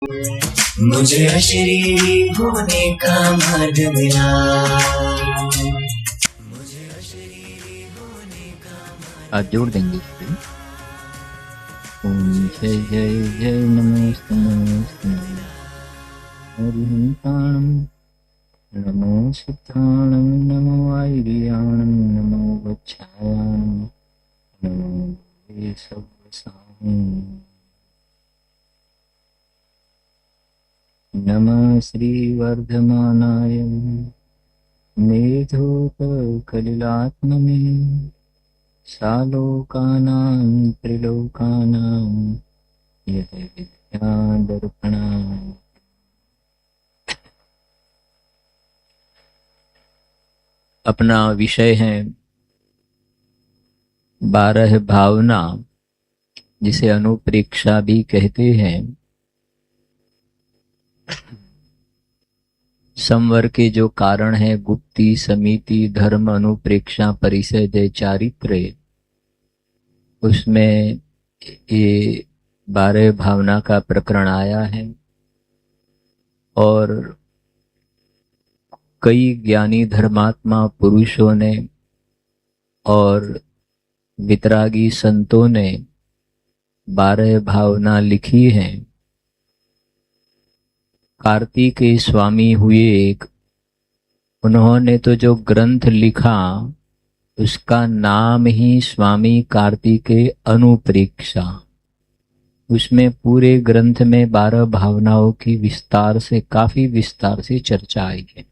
मुझे अशरीरी होने का मर्द मिला। आप जोड़ देंगे इसको। ओम जय जय जय नमोस्तु नमोस्तु हरिं प्राणम नमो सिद्धाणम नमो आयुर्याणम नमो वच्छायाणम नमो वे सर्वसाहं नमः श्रीवर्धमानाय मेधोपकलिलात्मने सालोकानां त्रिलोकानां यत विद्यादर्पणा। अपना विषय है 12 भावना, जिसे अनुप्रेक्षा भी कहते हैं। संवर के जो कारण है गुप्ति, समिति, धर्म, अनुप्रेक्षा, परिषद, चारित्र्य, उसमें ये 12 भावना का प्रकरण आया है। और कई ज्ञानी धर्मात्मा पुरुषों ने और वितरागी संतों ने 12 भावना लिखी हैं। कार्तिक स्वामी हुए एक, उन्होंने तो जो ग्रंथ लिखा उसका नाम ही स्वामी कार्तिकेय अनुप्रेक्षा। उसमें पूरे ग्रंथ में 12 भावनाओं की विस्तार से, काफी विस्तार से चर्चा आई है।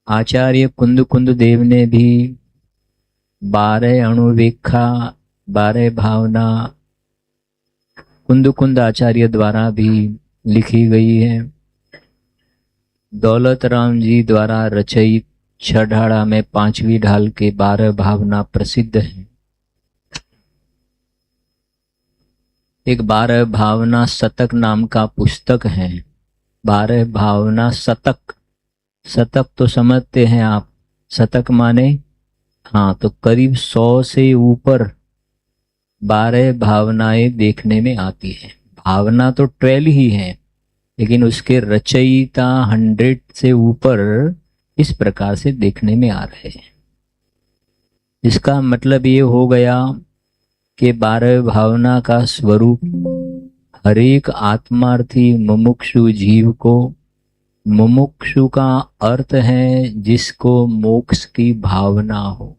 आचार्य कुंद देव ने भी 12 अणुवेखा, 12 भावना कुंद आचार्य द्वारा भी लिखी गई है। दौलत राम जी द्वारा रचित छठाड़ा में 5वीं ढाल के 12 भावना प्रसिद्ध है। एक 12 भावना शतक नाम का पुस्तक है। 12 भावना शतक, शतक तो समझते हैं आप, शतक माने हाँ, तो करीब 100 से ऊपर 12 भावनाएं देखने में आती है। भावना तो 12 ही है, लेकिन उसके रचयिता 100 से ऊपर इस प्रकार से देखने में आ रहे हैं। इसका मतलब ये हो गया कि 12 भावना का स्वरूप हरेक आत्मार्थी मुमुक्षु जीव को, मुमुक्षु का अर्थ है जिसको मोक्ष की भावना हो,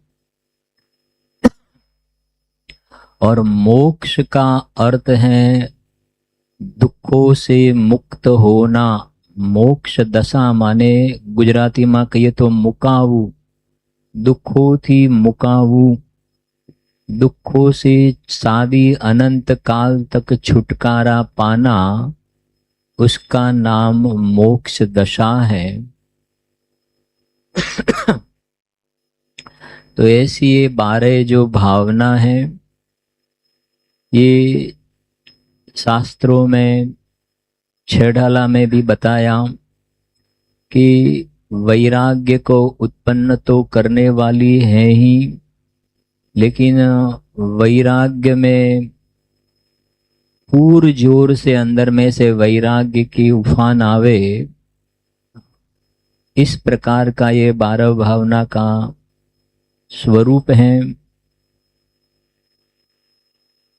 और मोक्ष का अर्थ है दुखों से मुक्त होना। मोक्ष दशा माने गुजराती में कहिए तो मुकावू, दुखों थी मुकावू, दुखों से सादी अनंत काल तक छुटकारा पाना, उसका नाम मोक्ष दशा है। तो ऐसी ये 12 जो भावना है, ये शास्त्रों में छेढ़ाला में भी बताया कि वैराग्य को उत्पन्न तो करने वाली है ही, लेकिन वैराग्य में पूर जोर से अंदर में से वैराग्य की उफान आवे, इस प्रकार का ये 12 भावना का स्वरूप है।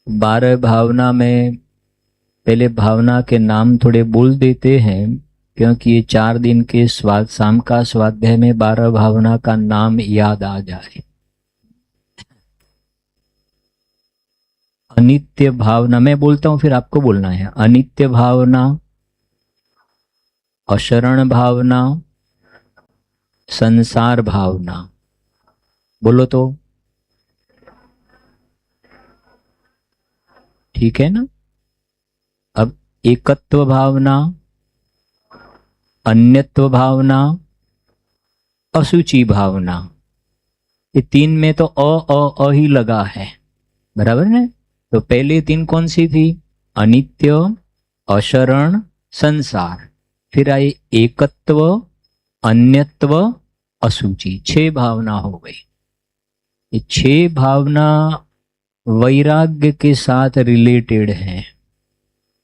12 भावना में पहले भावना के नाम थोड़े बोल देते हैं, क्योंकि ये 4 दिन के शाम का स्वाध्याय में 12 भावना का नाम याद आ जाए। अनित्य भावना मैं बोलता हूं, फिर आपको बोलना है। अनित्य भावना, अशरण भावना, संसार भावना। बोलो तो ठीक है ना। अब एकत्व भावना, अन्यत्व भावना, अशुचि भावना, ये 3 में तो अ ही लगा है, बराबर है। तो पहले 3 कौन सी थी? अनित्य, अशरण, संसार। फिर आई एकत्व, अन्यत्व, अशुचि। 6 भावना हो गई। ये 6 भावना वैराग्य के साथ रिलेटेड है।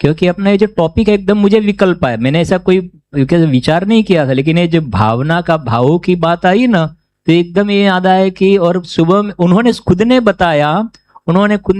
क्योंकि अपना ये जो टॉपिक है एकदम मुझे विकल्प है, मैंने ऐसा कोई विचार नहीं किया था, लेकिन ये जो भावना का भावों की बात आई ना, तो एकदम ये याद आया कि, और सुबह में उन्होंने खुद ने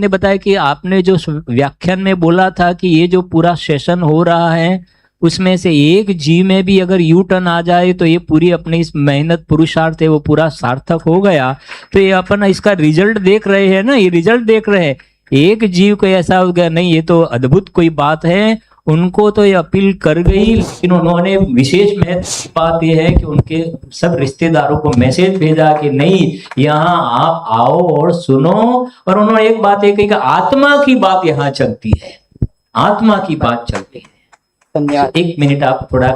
बताया कि आपने जो व्याख्यान में बोला था कि ये जो पूरा सेशन हो रहा है उसमें से एक जी में भी अगर यू टर्न आ जाए तो ये पूरी अपनी इस मेहनत पुरुषार्थ है वो पूरा सार्थक हो गया। तो ये अपन इसका रिजल्ट देख रहे हैं ना, ये रिजल्ट देख रहे हैं, एक जीव को ऐसा हो गया नहीं, ये तो अद्भुत कोई बात है। उनको तो ये अपील कर गई, लेकिन उन्होंने विशेष महत्व बात यह है कि उनके सब रिश्तेदारों को मैसेज भेजा कि नहीं, यहाँ आप आओ और सुनो। और उन्होंने एक बात ये कही कि आत्मा की बात यहाँ चलती है, आत्मा की बात चलती है। धन्यवाद। 1 मिनट आप थोड़ा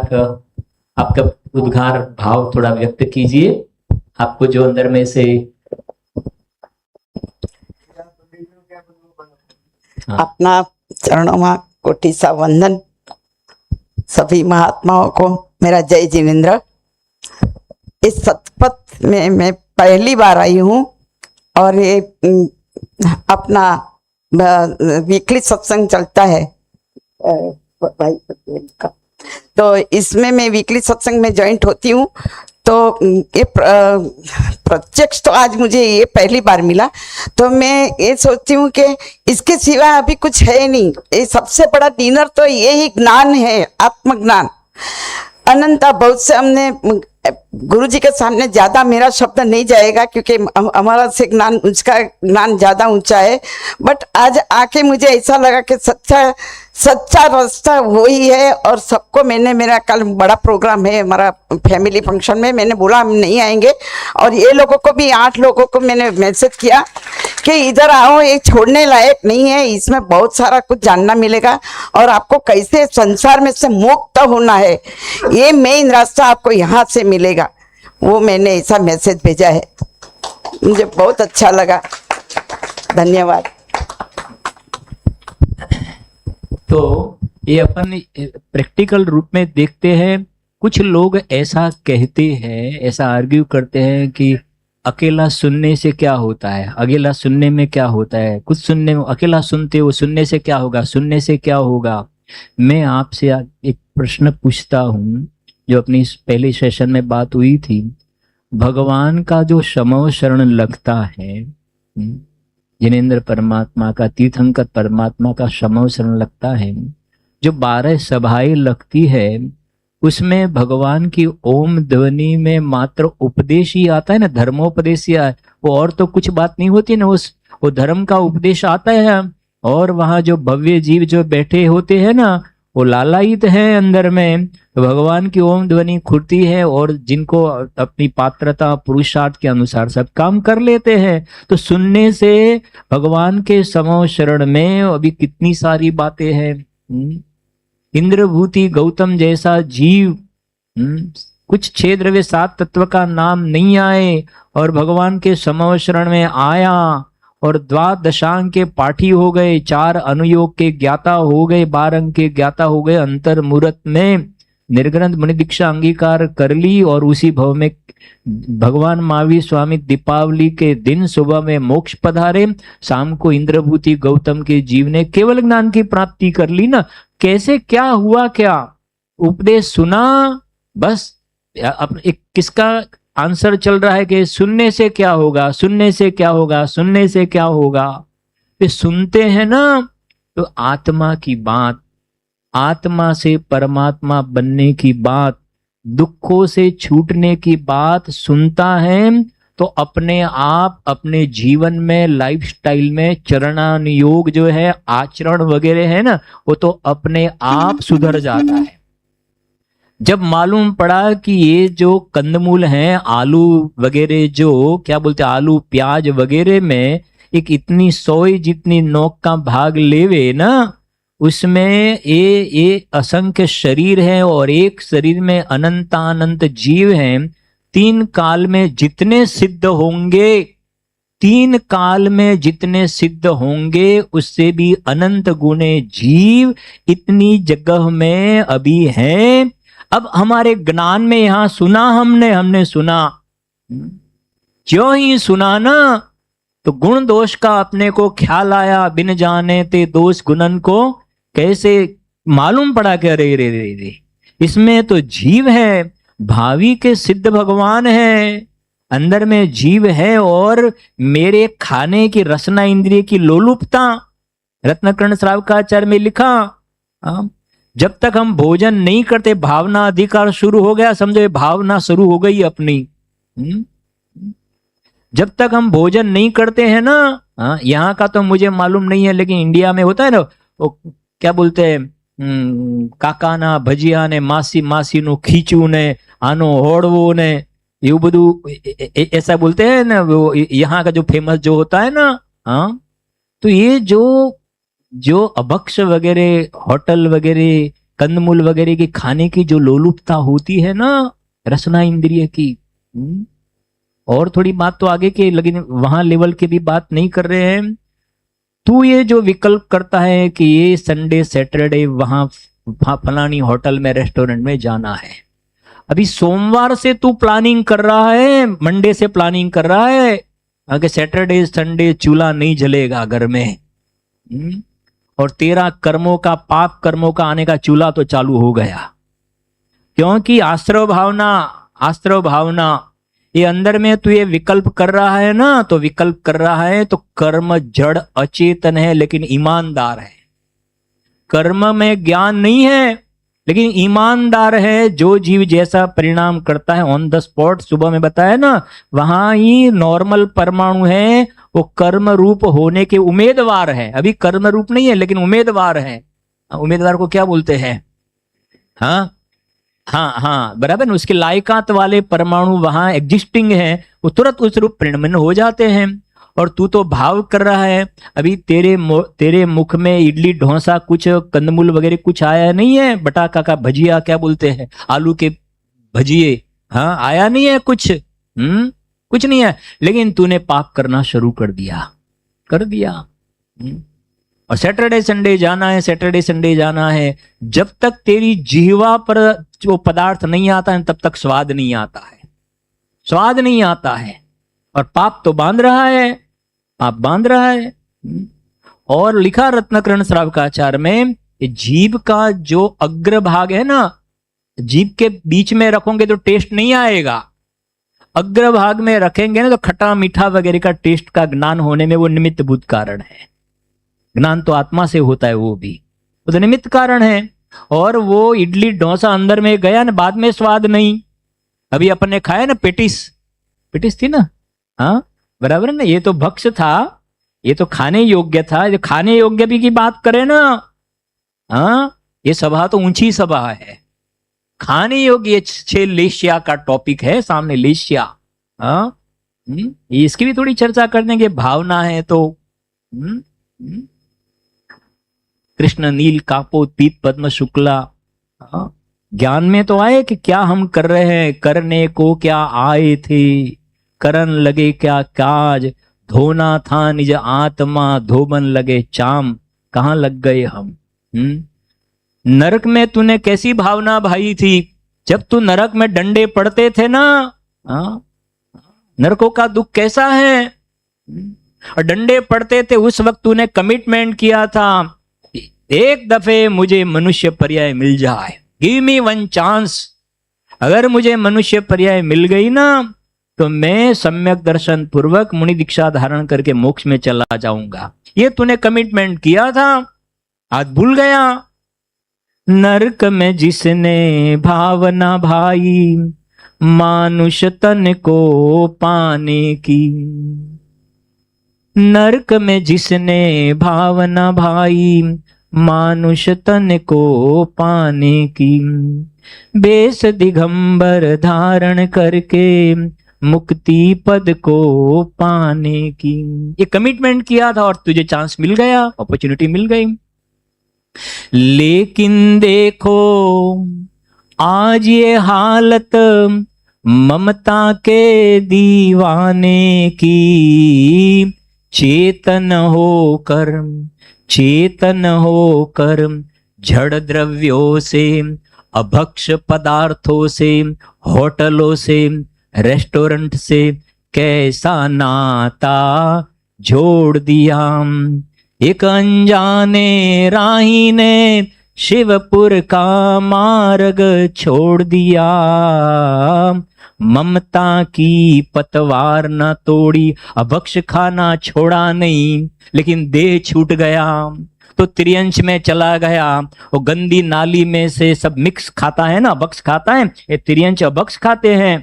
आपका उद्गार भाव थोड़ा व्यक्त कीजिए, आपको जो अंदर में से अपना चरणों में कोटि सा वंदन। सभी महात्माओं को मेरा जय जिनेन्द्र। इस सतपथ में मैं पहली बार आई हूँ और ये अपना वीकली सत्संग चलता है भाई पटेल का, तो इसमें मैं वीकली सत्संग में ज्वाइंट होती हूँ। तो ये प्रत्यक्ष तो आज मुझे ये पहली बार मिला, तो मैं ये सोचती हूँ कि इसके सिवा अभी कुछ है नहीं। ये सबसे बड़ा डिनर तो यही ज्ञान है, आत्मज्ञान। अनंता बहुत से हमने गुरु जी के सामने ज्यादा मेरा शब्द नहीं जाएगा क्योंकि हमारा से ज्ञान, उसका ज्ञान ज्यादा ऊंचा है। बट आज आके मुझे ऐसा लगा कि सच्चा रास्ता वही है। और सबको मैंने, मेरा कल बड़ा प्रोग्राम है हमारा फैमिली फंक्शन में, मैंने बोला हम नहीं आएंगे, और ये लोगों को भी 8 लोगों को मैंने मैसेज किया कि इधर आओ, ये छोड़ने लायक नहीं है, इसमें बहुत सारा कुछ जानना मिलेगा और आपको कैसे संसार में से मुक्त होना है, ये मेन रास्ता आपको यहाँ से मिलेगा। वो मैंने ऐसा मैसेज भेजा है, मुझे बहुत अच्छा लगा। धन्यवाद। तो ये अपन प्रैक्टिकल रूप में देखते हैं। कुछ लोग ऐसा कहते हैं, ऐसा आर्ग्यू करते हैं कि अकेला सुनने से क्या होता है, अकेला सुनने में क्या होता है, कुछ सुनने में, अकेला सुनते हो सुनने से क्या होगा, सुनने से क्या होगा। मैं आपसे एक प्रश्न पूछता हूँ, जो अपनी पहले सेशन में बात हुई थी। भगवान का जो समव शरण लगता है, जिनेन्द्र परमात्मा का, तीर्थंकर परमात्मा का समव शरण लगता है, जो 12 सभाएं लगती है, उसमें भगवान की ओम ध्वनि में मात्र उपदेश ही आता है ना, धर्मोपदेश ही है, वो और तो कुछ बात नहीं होती ना, वो धर्म का उपदेश आता है। और वहां जो भव्य जीव जो बैठे होते हैं ना, वो लालायित है अंदर में, तो भगवान की ओम ध्वनि खुलती है और जिनको अपनी पात्रता पुरुषार्थ के अनुसार सब काम कर लेते हैं। तो सुनने से भगवान के समव शरण में अभी कितनी सारी बातें हैं। इंद्रभूति गौतम जैसा जीव, कुछ 6 द्रव्य 7 तत्व का नाम नहीं आए और भगवान के समव शरण में आया और 12 के पाठी हो गए, 4 अनुयोग के ज्ञाता हो गए, 12 अंग के ज्ञाता हो गए, अंतर मुहूर्त में निर्ग्रंथ मुनि दीक्षा अंगीकार कर ली। और उसी भव में भगवान महावीर स्वामी दीपावली के दिन सुबह में मोक्ष पधारे, शाम को इंद्रभूति गौतम के जीव ने केवल ज्ञान की प्राप्ति कर ली ना। कैसे, क्या हुआ, क्या उपदेश सुना, बस अब एक किसका आंसर चल रहा है कि सुनने से क्या होगा, सुनने से क्या होगा, सुनने से क्या होगा। ये सुनते हैं ना, तो आत्मा की बात, आत्मा से परमात्मा बनने की बात, दुखों से छूटने की बात सुनता है, तो अपने आप अपने जीवन में, लाइफस्टाइल में चरणानुयोग जो है, आचरण वगैरह है ना, वो तो अपने आप सुधर जाता है। जब मालूम पड़ा कि ये जो कंदमूल हैं, आलू वगैरह, जो क्या बोलते हैं, आलू प्याज वगैरह में एक इतनी सोई जितनी नोक का भाग लेवे ना, उसमें ये असंख्य शरीर है और एक शरीर में अनंतानंत जीव हैं। 3 काल में जितने सिद्ध होंगे, 3 काल में जितने सिद्ध होंगे, उससे भी अनंत गुणे जीव इतनी जगह में अभी हैं। अब हमारे ज्ञान में यहां सुना, हमने सुना, क्यों ही सुना ना, तो गुण दोष का अपने को ख्याल आया, बिन जाने ते दोष गुणन को कैसे मालूम पड़ा कि अरे रे रे रे, इसमें तो जीव है, भावी के सिद्ध भगवान है, अंदर में जीव है, और मेरे खाने की रसना इंद्रिय की लोलुपता। रत्नकर्ण श्रावकाचार्य में लिखा, जब तक हम भोजन नहीं करते भावना अधिकार शुरू हो गया, समझो ये भावना शुरू हो गई अपनी। जब तक हम भोजन नहीं करते हैं ना, यहाँ का तो मुझे मालूम नहीं है, लेकिन इंडिया में होता है ना, वो क्या बोलते हैं, काका ना भजिया ने मासी मासी नु खींचू ने आनो होड़वो ने, ये बधु ऐसा बोलते हैं ना, वो यहाँ का जो फेमस जो होता है ना। हाँ, तो ये जो अभक्ष वगैरह, होटल वगैरह, कंदमूल वगैरह की खाने की जो लोलुपता होती है ना, रसना इंद्रिय की, और थोड़ी बात तो आगे के, लेकिन वहां लेवल की भी बात नहीं कर रहे हैं। तू ये जो विकल्प करता है कि ये संडे सैटरडे वहां फलानी होटल में रेस्टोरेंट में जाना है, अभी सोमवार से तू प्लानिंग कर रहा है, मंडे से प्लानिंग कर रहा है, आगे सैटरडे संडे चूल्हा नहीं जलेगा घर में, और तेरा कर्मों का, पाप कर्मों का आने का चूल्हा तो चालू हो गया। क्योंकि आश्रव भावना ये अंदर में तू ये विकल्प कर रहा है ना, तो विकल्प कर रहा है तो कर्म जड़ अचेतन है लेकिन ईमानदार है। कर्म में ज्ञान नहीं है लेकिन ईमानदार है। जो जीव जैसा परिणाम करता है ऑन द स्पॉट, सुबह में बताया ना, वहां ही नॉर्मल परमाणु है, वो कर्म रूप होने के उम्मीदवार है। अभी कर्म रूप नहीं है लेकिन उम्मीदवार है। उम्मीदवार को क्या बोलते हैं? हाँ हाँ हाँ, बराबर ना, उसके लायकात वाले परमाणु वहां एग्जिस्टिंग है, वो तुरंत उस रूप परिणमन हो जाते हैं। और तू तो भाव कर रहा है, अभी तेरे मुख में इडली डोसा कुछ कंदमूल वगैरह कुछ आया नहीं है, बटाका का भजिया क्या बोलते हैं, आलू के भजिए, हाँ आया नहीं है कुछ, कुछ नहीं है, लेकिन तूने पाप करना शुरू कर दिया। और सैटरडे संडे जाना है, जब तक तेरी जिह्वा पर जो पदार्थ नहीं आता है तब तक स्वाद नहीं आता है, और पाप तो बांध रहा है। और लिखा रत्नकर्ण श्रावकाचार्य में, जीभ का जो अग्रभाग है ना, जीभ के बीच में रखोगे तो टेस्ट नहीं आएगा, अग्रभाग में रखेंगे ना तो खट्टा मीठा वगैरह का टेस्ट का ज्ञान होने में वो निमित्त भूत कारण है। ज्ञान तो आत्मा से होता है, वो तो निमित्त कारण है। और वो इडली डोसा अंदर में गया ना, बाद में स्वाद नहीं। अभी अपने खाया ना पेटिस थी ना, हाँ बराबर ना, ये तो भक्ष था, ये तो खाने योग्य था। जो खाने योग्य भी की बात करें ना, हाँ ये सभा तो ऊंची सभा है, खाने योग्य 6 लेशिया का टॉपिक है सामने, लेशिया। हाँ इसकी भी थोड़ी चर्चा करने की भावना है तो। कृष्ण नील कापो पीत पद्म शुक्ला, ज्ञान में तो आए कि क्या हम कर रहे हैं, करने को क्या आए थे, करन लगे क्या काज, धोना था निज आत्मा, धोबन लगे चाम, कहां लग गए हम। नरक में तूने कैसी भावना भाई थी, जब तू नरक में डंडे पड़ते थे ना, नरकों का दुख कैसा है, और डंडे पड़ते थे उस वक्त तूने कमिटमेंट किया था, एक दफे मुझे मनुष्य पर्याय मिल जाए, गिव मी वन चांस। अगर मुझे मनुष्य पर्याय मिल गई ना तो मैं सम्यक दर्शन पूर्वक मुनि दीक्षा धारण करके मोक्ष में चला जाऊंगा। ये तूने कमिटमेंट किया था, आज भूल गया। नरक में जिसने भावना भाई, मानुष तन को पाने की। नरक में जिसने भावना भाई, मानुष तन को पाने की। बेस दिगंबर धारण करके, मुक्ति पद को पाने की। ये कमिटमेंट किया था और तुझे चांस मिल गया, अपॉर्चुनिटी मिल गई। लेकिन देखो आज ये हालत ममता के दीवाने की। चेतन होकर जड़ द्रव्यों से, अभक्ष पदार्थों से, होटलों से, रेस्टोरेंट से कैसा नाता जोड़ दिया। एक अनजाने राही ने शिवपुर का मार्ग छोड़ दिया, ममता की पतवार न तोड़ी, अभक्ष खाना छोड़ा नहीं, लेकिन देह छूट गया तो त्रियंश में चला गया। वो गंदी नाली में से सब मिक्स खाता है ना, अभक्ष खाता है, ये त्रियंश अभक्ष खाते हैं।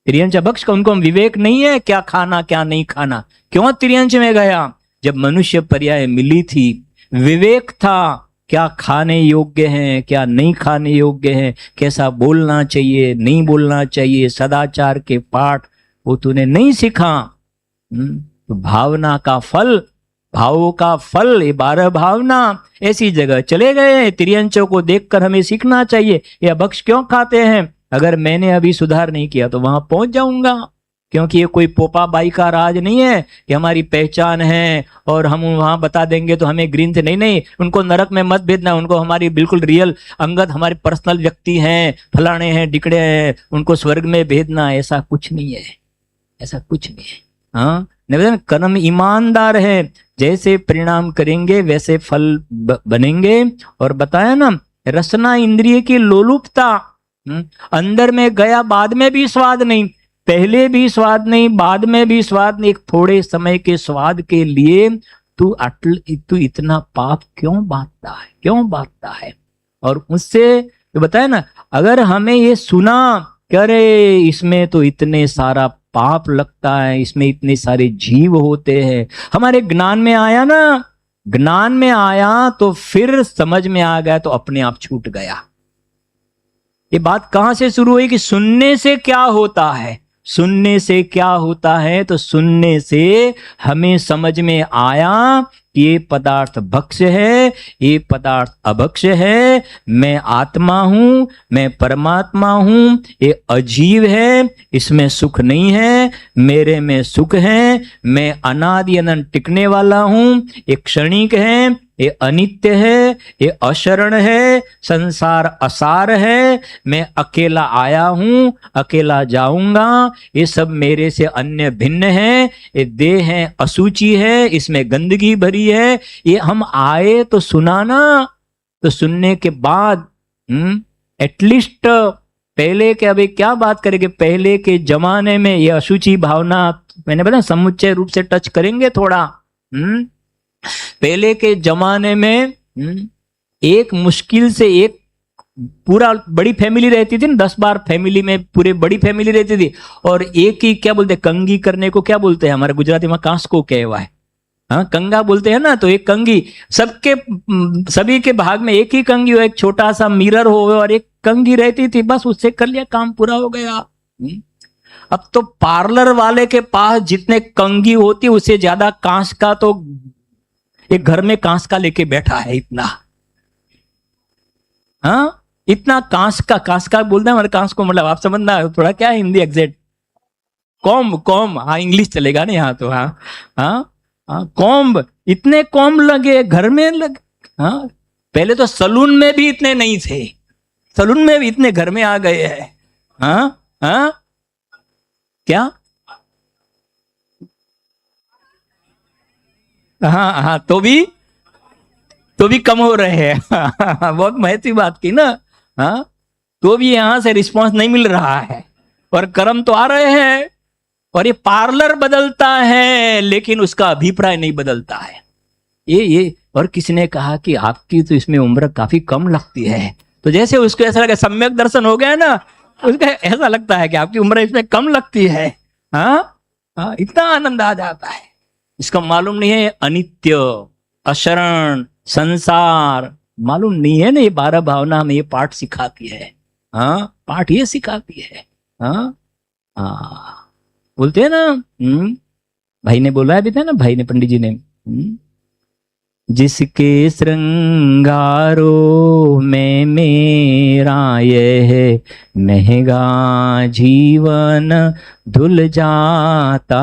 त्रियंश अभक्ष का उनको विवेक नहीं है क्या खाना क्या नहीं खाना। क्यों त्रियंश में गया? जब मनुष्य पर्याय मिली थी, विवेक था क्या खाने योग्य हैं क्या नहीं खाने योग्य हैं, कैसा बोलना चाहिए नहीं बोलना चाहिए, सदाचार के पाठ वो तूने नहीं सीखा। तो भावना का फल, भावों का फल, ये 12 भावना ऐसी जगह चले गए हैं। त्रियंचों को देखकर हमें सीखना चाहिए ये अभक्ष क्यों खाते हैं। अगर मैंने अभी सुधार नहीं किया तो वहां पहुंच जाऊंगा, क्योंकि ये कोई पोपा बाई का राज नहीं है कि हमारी पहचान है और हम वहां बता देंगे तो हमें ग्रीन थे। नहीं नहीं, उनको नरक में मत भेजना, उनको हमारी बिल्कुल रियल अंगत हमारे पर्सनल व्यक्ति हैं, फलाने हैं डिकड़े हैं, उनको स्वर्ग में भेजना। ऐसा कुछ नहीं है, ऐसा कुछ नहीं है। हाँ, निवेदन कर्म ईमानदार है, जैसे परिणाम करेंगे वैसे फल बनेंगे। और बताया ना, रसना इंद्रिय की लोलुपता, अंदर में गया बाद में भी स्वाद नहीं, पहले भी स्वाद नहीं, बाद में भी स्वाद नहीं, एक थोड़े समय के स्वाद के लिए तू इतना पाप क्यों बांटता है, क्यों बांटता है। और उससे तो बताया ना, अगर हमें ये सुना कि अरे इसमें तो इतने सारा पाप लगता है, इसमें इतने सारे जीव होते हैं, हमारे ज्ञान में आया ना, ज्ञान में आया तो फिर समझ में आ गया तो अपने आप छूट गया। ये बात कहां से शुरू हुई कि सुनने से क्या होता है, सुनने से क्या होता है। तो सुनने से हमें समझ में आया कि ये पदार्थ भक्ष है, ये पदार्थ अभक्ष है, मैं आत्मा हूं, मैं परमात्मा हूं, ये अजीव है, इसमें सुख नहीं है, मेरे में सुख है, मैं अनादि अनंत टिकने वाला हूं, ये क्षणिक है, ये अनित्य है, ये अशरण है, संसार असार है, मैं अकेला आया हूं, अकेला जाऊंगा, ये सब मेरे से अन्य भिन्न है, ये देह है असूची है, इसमें गंदगी भरी है। ये हम आए तो सुना ना, तो सुनने के बाद एटलीस्ट पहले के, अभी क्या बात करेंगे, पहले के जमाने में ये अशुचि भावना मैंने बताया समुच्चय रूप से टच करेंगे थोड़ा। पहले के जमाने में एक मुश्किल से एक पूरा बड़ी फैमिली रहती थी ना, 10-12 फैमिली में पूरे बड़ी फैमिली रहती थी, और एक ही क्या बोलते, कंगी करने को क्या बोलते हैं हमारे गुजराती में, कांस को कहवा है, हाँ कंगा बोलते हैं ना। तो एक कंगी, सबके सभी के भाग में एक ही कंगी हो, एक छोटा सा मिरर हो और एक कंगी रहती थी, बस उससे कर लिया, काम पूरा हो गया। अब तो पार्लर वाले के पास जितने कंगी होती उससे ज्यादा कांस का, तो एक घर में कांस का लेके बैठा है इतना, हाँ इतना कांस का बोलते हैं हमारे, कांस को मतलब आप समझना थोड़ा क्या है हिंदी एग्जैक्ट, कॉम्ब, हाँ इंग्लिश चलेगा ना यहाँ तो, हाँ हाँ हाँ कॉम्ब, इतने कॉम्ब लगे घर में लगे। हाँ पहले तो सलून में भी इतने नहीं थे, सलून में भी इतने घर में आ गए हैं। हाँ हाँ क्या, हाँ हाँ तो भी कम हो रहे हैं। बहुत महत्व बात की ना। हाँ तो भी यहां से रिस्पांस नहीं मिल रहा है, और कर्म तो आ रहे हैं, और ये पार्लर बदलता है लेकिन उसका अभिप्राय नहीं बदलता है। ये और किसी ने कहा कि आपकी तो इसमें उम्र काफी कम लगती है, तो जैसे उसको ऐसा लगा, सम्यक दर्शन हो गया ना, उसका ऐसा लगता है कि आपकी उम्र इसमें कम लगती है। हाँ हाँ इतना आनंद आ जाता है। इसका मालूम नहीं है अनित्य, अशरण, संसार मालूम नहीं है ना। ये 12 भावना हमें ये पाठ सिखाती है। हाँ पाठ ये सिखाती है। हाँ हाँ बोलते हैं ना, भाई ने बोला भी था ना, भाई ने, पंडित जी ने, जिसके श्रृंगारों में मेरा यह महंगा जीवन धुल जाता,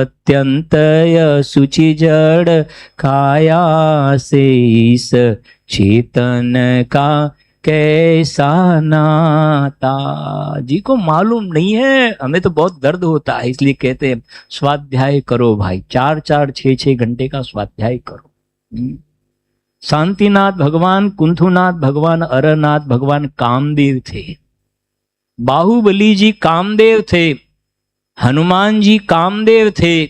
अत्यंत सुचि जड़ काया से इस चेतन का कैसा नाता। जी को मालूम नहीं है, हमें तो बहुत दर्द होता है, इसलिए कहते हैं स्वाध्याय करो भाई, 4-4, 6-6 घंटे का स्वाध्याय करो। शांतिनाथ भगवान, कुंथुनाथ भगवान, अरनाथ भगवान कामदेव थे, बाहुबली जी कामदेव थे, हनुमान जी कामदेव थे।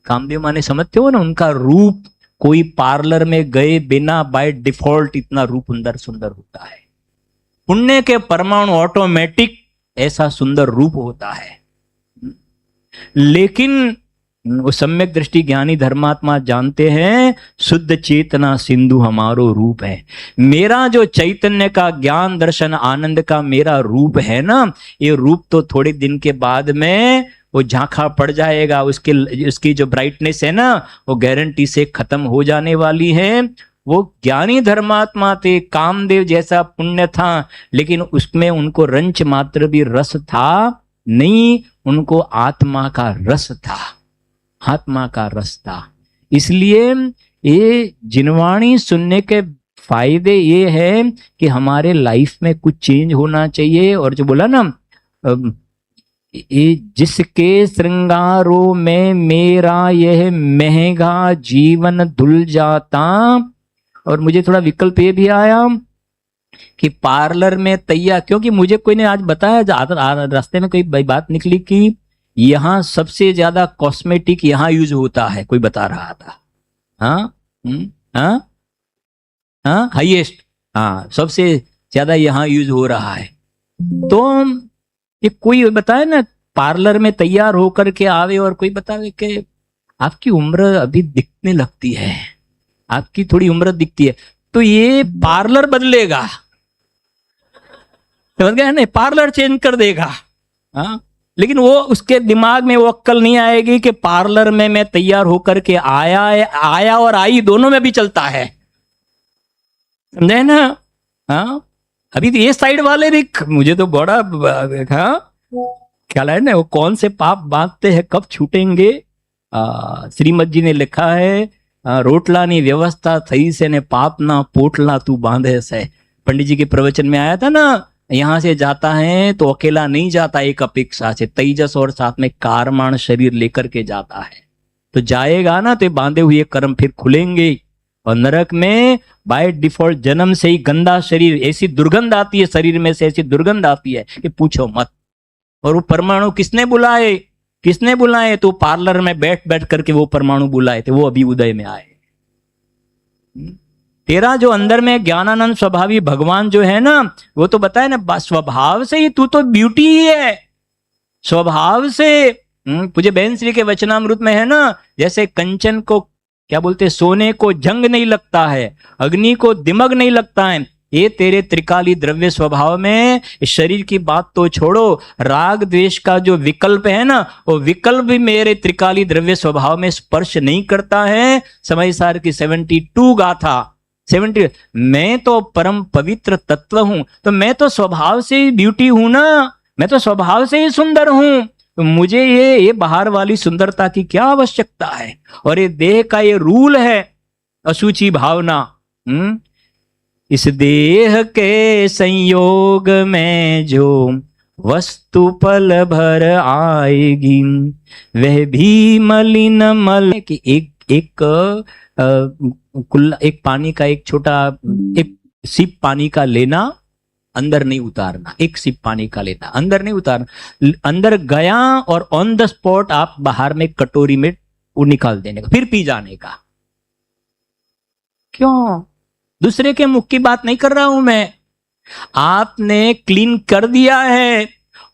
कामदेव माने समझते हो ना, उनका रूप कोई पार्लर में गए बिना बाय डिफॉल्ट इतना रूप अंदर सुंदर होता है। पुण्य के परमाणु ऑटोमेटिक ऐसा सुंदर रूप होता है। लेकिन वो सम्यक दृष्टि ज्ञानी धर्मात्मा जानते हैं, शुद्ध चेतना सिंधु हमारो रूप है। मेरा जो चैतन्य का ज्ञान दर्शन आनंद का मेरा रूप है ना, ये रूप तो थोड़े दिन के बाद में वो झांखा पड़ जाएगा, उसकी जो ब्राइटनेस है ना, वो गारंटी से खत्म हो जाने वाली है। वो ज्ञानी धर्मात्मा थे, कामदेव जैसा पुण्य था, लेकिन उसमें उनको रंच मात्र भी रस था नहीं, उनको आत्मा का रस था, आत्मा का रस था। इसलिए ये जिनवाणी सुनने के फायदे ये है कि हमारे लाइफ में कुछ चेंज होना चाहिए। और जो बोला ना, ये जिसके श्रृंगारों में मेरा यह महंगा जीवन धुल जाता। और मुझे थोड़ा विकल्प ये भी आया कि पार्लर में तैयार, क्योंकि मुझे कोई ने आज बताया, रास्ते में कोई बात निकली कि यहाँ सबसे ज्यादा कॉस्मेटिक यहाँ यूज होता है, कोई बता रहा था। हाँ हाईएस्ट, हाँ सबसे ज्यादा यहाँ यूज हो रहा है। तो ये कोई बताए ना, पार्लर में तैयार होकर के आवे और कोई बतावे कि आपकी उम्र अभी दिखने लगती है, आपकी थोड़ी उम्र दिखती है, तो ये पार्लर बदलेगा, समझ गए ना, पार्लर चेंज कर देगा। हाँ, लेकिन वो उसके दिमाग में वो अक्कल नहीं आएगी कि पार्लर में मैं तैयार होकर के आया और आई दोनों में भी चलता है, समझे ना। हाँ, अभी तो ये साइड वाले भी, मुझे तो बड़ा हाँ ख्याल है ना, वो कौन से पाप बांधते हैं कब छूटेंगे। श्रीमद जी ने लिखा है, रोटलानी व्यवस्था थई से ने पाप ना पोटला तू बांधे से। पंडित जी के प्रवचन में आया था ना, यहां से जाता है तो अकेला नहीं जाता, एक अपेक्षा से तेजस और साथ में कारमाण शरीर लेकर के जाता है। तो जाएगा ना तो ये बांधे हुए कर्म फिर खुलेंगे, और नरक में बाय डिफॉल्ट जन्म से ही गंदा शरीर, ऐसी दुर्गंध आती है शरीर में से, ऐसी दुर्गंध आती है कि पूछो मत। और वो परमाणु किसने बुलाए, तो पार्लर में बैठ बैठ करके वो परमाणु बुलाए थे, वो अभी उदय में आए। तेरा जो अंदर में ज्ञानानंद स्वभावी भगवान जो है ना, वो तो बताए ना, स्वभाव से ही तू तो ब्यूटी ही है, स्वभाव से। पूज्य बहन श्री के वचनामृत में है ना, जैसे कंचन को क्या बोलते, सोने को जंग नहीं लगता है, अग्नि को दिमक नहीं लगता है, ये तेरे त्रिकाली द्रव्य स्वभाव में। शरीर की बात तो छोड़ो, राग द्वेष का जो विकल्प है ना, वो विकल्प भी मेरे त्रिकाली द्रव्य स्वभाव में स्पर्श नहीं करता है। समय सार की 72 गाथा 70, मैं तो परम पवित्र तत्व हूं, तो मैं तो स्वभाव से ही ब्यूटी हूं ना, मैं तो स्वभाव से ही सुंदर हूं, तो मुझे ये बाहर वाली सुंदरता की क्या आवश्यकता है। और ये देह का ये रूल है, अशुचि भावना। इस देह के संयोग में जो वस्तु पल भर आएगी, वह भी मलिन मल की एक पानी का एक छोटा एक सिप पानी का लेना, अंदर नहीं उतारना, एक सिप पानी का लेना, अंदर नहीं उतारना, अंदर गया और ऑन द स्पॉट आप बाहर में कटोरी में वो निकाल देने का, फिर पी जाने का। क्यों? दूसरे के मुख की बात नहीं कर रहा हूं मैं, आपने क्लीन कर दिया है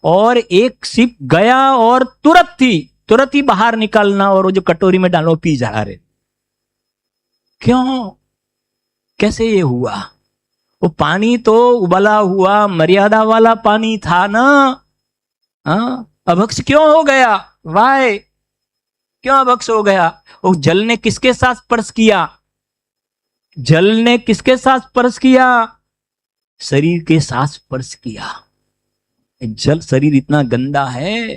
और एक सिप गया और तुरंत ही बाहर निकालना और वो जो कटोरी में डालो पी जा रहे। क्यों? कैसे ये हुआ? वो पानी तो उबला हुआ मर्यादा वाला पानी था ना। अभक्ष क्यों हो गया? वाय क्यों अभक्ष हो गया? वो जल ने किसके साथ स्पर्श किया? जल ने किसके साथ स्पर्श किया? शरीर के साथ स्पर्श किया। जल शरीर इतना गंदा है,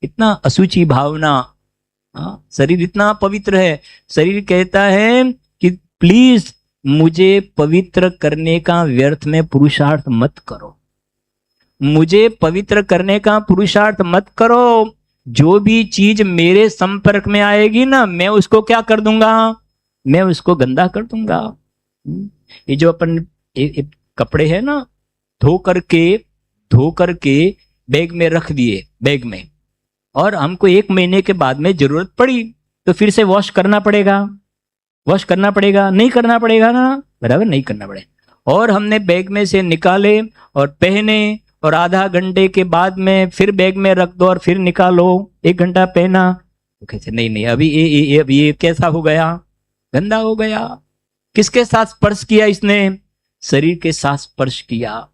इतना अशुचि भावना, शरीर इतना पवित्र है। शरीर कहता है कि प्लीज मुझे पवित्र करने का व्यर्थ में पुरुषार्थ मत करो, मुझे पवित्र करने का पुरुषार्थ मत करो। जो भी चीज मेरे संपर्क में आएगी ना, मैं उसको क्या कर दूंगा, मैं उसको गंदा कर दूंगा। ये जो अपन ये कपड़े है ना, धो करके बैग में रख दिए, बैग में, और हमको 1 महीने के बाद में जरूरत पड़ी तो फिर से वॉश करना पड़ेगा, नहीं करना पड़ेगा ना, बराबर, नहीं करना पड़ेगा। और हमने बैग में से निकाले और पहने, और आधा घंटे के बाद में फिर बैग में रख दो और फिर निकालो, 1 घंटा पहना, तो कहते नहीं, अभी ये कैसा हो गया, गंदा हो गया। किसके साथ स्पर्श किया इसने, शरीर के साथ स्पर्श किया।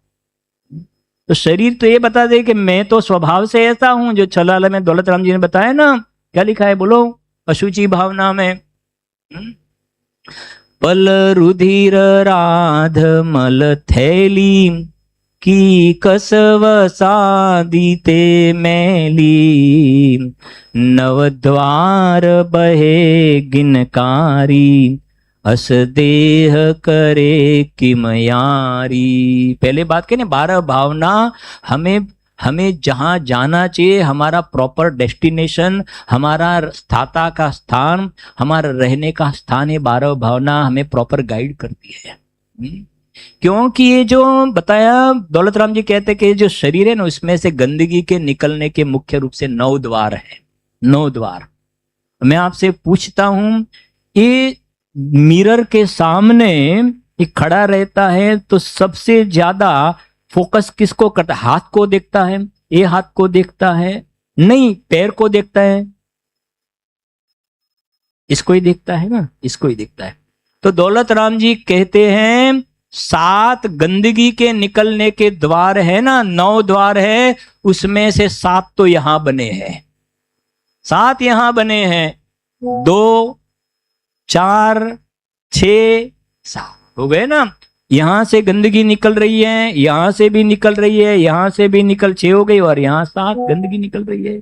तो शरीर तो ये बता दे कि मैं तो स्वभाव से ऐसा हूं, जो छलाला में दौलत राम जी ने बताया ना, क्या लिखा है बोलो, अशुचि भावना में, पल रुधिर राध मल थैली की कसव सादीते मैली, नवद्वार बहे गिनकारी, अस देह करे किमयारी। पहले बात करें 12 भावना हमें जहां जाना चाहिए, हमारा प्रॉपर डेस्टिनेशन, हमारा स्थाता का स्थान, हमारा रहने का स्थान, ये 12 भावना हमें प्रॉपर गाइड करती है। क्योंकि ये जो बताया दौलत राम जी कहते कि जो शरीर है ना, उसमें से गंदगी के निकलने के मुख्य रूप से 9 द्वार है, 9 द्वार। मैं आपसे पूछता हूं, ये मिरर के सामने ये खड़ा रहता है तो सबसे ज्यादा फोकस किसको करता है, हाथ को देखता है, ये हाथ को देखता है, नहीं पैर को देखता है, इसको ही देखता है ना, इसको ही देखता है। तो दौलत राम जी कहते हैं 7 गंदगी के निकलने के द्वार है ना, 9 द्वार है, उसमें से 7 तो यहां बने हैं, 7 यहां बने हैं, 2 4 6 7 हो गए ना। यहां से गंदगी निकल रही है, यहां से भी निकल रही है, यहां से भी निकल 6 हो गई, और यहां 7 गंदगी निकल रही है।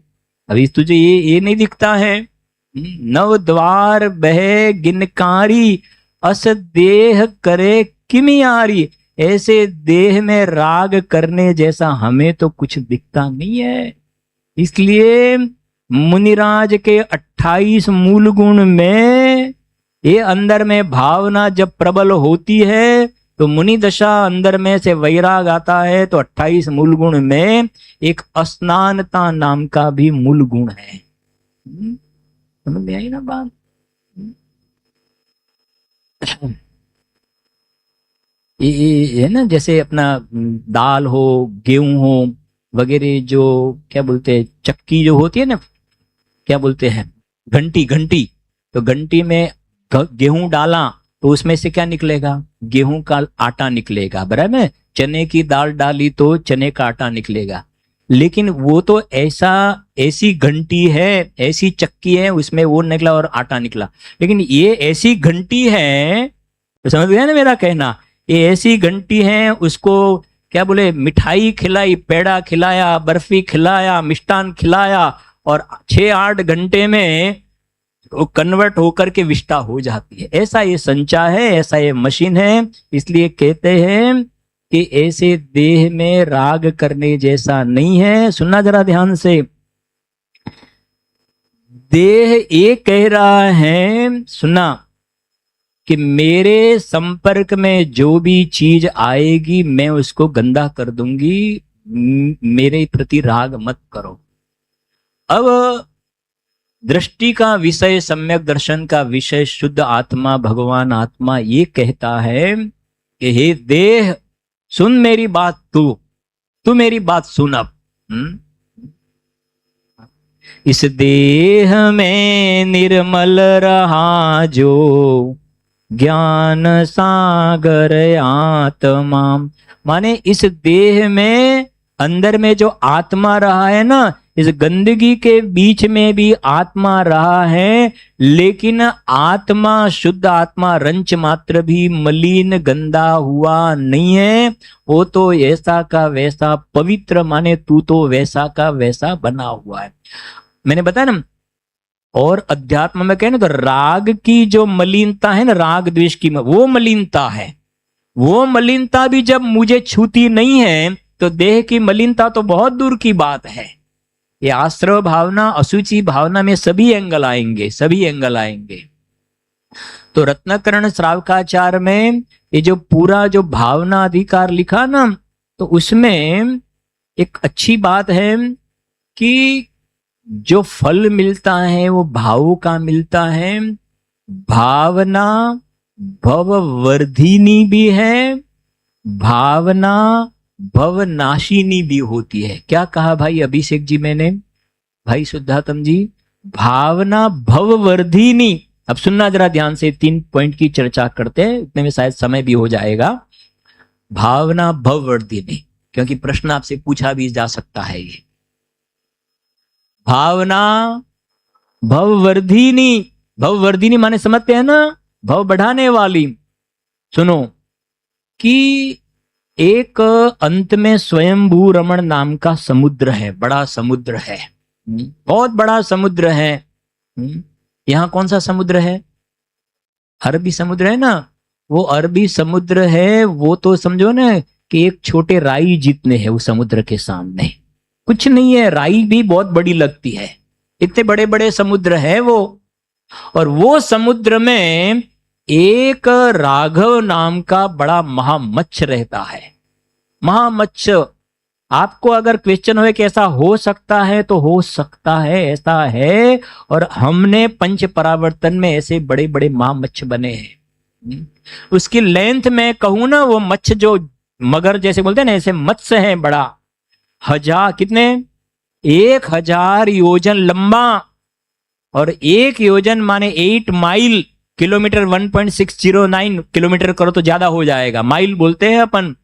अभी तुझे ये नहीं दिखता है, 9 द्वार बहे गिनकारी, अस देह करे किमियारी। ऐसे देह में राग करने जैसा हमें तो कुछ दिखता नहीं है। इसलिए मुनिराज के 28 मूल गुण में ये अंदर में भावना जब प्रबल होती है तो मुनि दशा अंदर में से वैराग आता है, तो 28 मूल गुण में एक अस्नानता नाम का भी मूल गुण है। समझ में आई ना बात? ये है ना, जैसे अपना दाल हो, गेहूं हो वगैरह, जो क्या बोलते हैं, चक्की जो होती है ना, क्या बोलते हैं, घंटी। तो घंटी में गेहूं डाला तो उसमें से क्या निकलेगा, गेहूं का आटा निकलेगा, बराबर है। चने की दाल डाली तो चने का आटा निकलेगा। लेकिन वो तो ऐसी घंटी है, ऐसी चक्की है, उसमें वो निकला और आटा निकला। लेकिन ये ऐसी घंटी है, तो समझ गए ना मेरा कहना, ये ऐसी घंटी है, उसको क्या बोले, मिठाई खिलाई, पेड़ा खिलाया, बर्फी खिलाया, मिष्टान खिलाया, और 6-8 घंटे में वो कन्वर्ट होकर के विष्टा हो जाती है। ऐसा ये संचा है, ऐसा ये मशीन है। इसलिए कहते हैं कि ऐसे देह में राग करने जैसा नहीं है। सुनना जरा ध्यान से, देह ये कह रहा है, सुना, कि मेरे संपर्क में जो भी चीज आएगी मैं उसको गंदा कर दूंगी, मेरे प्रति राग मत करो। अब दृष्टि का विषय, सम्यक दर्शन का विषय शुद्ध आत्मा, भगवान आत्मा ये कहता है कि हे देह, सुन मेरी बात, तू मेरी बात सुन अब। इस देह में निर्मल रहा जो ज्ञान सागर आत्मा, माने इस देह में अंदर में जो आत्मा रहा है ना, इस गंदगी के बीच में भी आत्मा रहा है, लेकिन आत्मा, शुद्ध आत्मा, रंच मात्र भी मलिन गंदा हुआ नहीं है। वो तो ऐसा का वैसा पवित्र, माने तू तो वैसा का वैसा बना हुआ है। मैंने बताया ना, और अध्यात्म में कहना तो राग की जो मलिनता है ना, राग द्वेष की, वो मलिनता है। वो मलिनता भी जब मुझे छूती नहीं है तो देह की मलिनता तो बहुत दूर की बात है। ये आश्रव भावना, अशुचि भावना में सभी एंगल आएंगे, सभी एंगल आएंगे। तो रत्नकरण श्रावकाचार में ये जो पूरा जो भावना अधिकार लिखा ना, तो उसमें एक अच्छी बात है कि जो फल मिलता है वो भाव का मिलता है। भावना भववर्धिनी भी है, भावना भवनाशिनी भी होती है। क्या कहा भाई अभिषेक जी मैंने, भाई शुद्धात्म जी? भावना भववर्धिनी। अब सुनना जरा ध्यान से, 3 पॉइंट की चर्चा करते हैं, इतने में शायद समय भी हो जाएगा। भावना भववर्धिनी, क्योंकि प्रश्न आपसे पूछा भी जा सकता है ये। भावना भववर्धिनी, भववर्धिनी माने समझते हैं ना, भव बढ़ाने वाली। सुनो कि एक अंत में स्वयंभू रमण नाम का समुद्र है, बड़ा समुद्र है, बहुत बड़ा समुद्र है। यहां कौन सा समुद्र है? अरबी समुद्र है ना। वो अरबी समुद्र है, वो तो समझो ना कि एक छोटे राई जितने है उस समुद्र के सामने, कुछ नहीं है। राई भी बहुत बड़ी लगती है, इतने बड़े बड़े समुद्र है वो। और वो समुद्र में एक राघव नाम का बड़ा महामच्छ रहता है। महामच्छ, आपको अगर क्वेश्चन हो कि ऐसा हो सकता है तो हो सकता है, ऐसा है। और हमने पंच परावर्तन में ऐसे बड़े बड़े महामच्छ बने हैं। उसकी लेंथ में कहूं ना, वो मच्छ जो मगर जैसे बोलते हैं ना, ऐसे मत्स्य है बड़ा, कितने 1000 योजन लंबा। और 1 योजन माने 8 माइल, किलोमीटर 1.609 किलोमीटर करो तो ज्यादा हो जाएगा, माइल बोलते हैं अपन।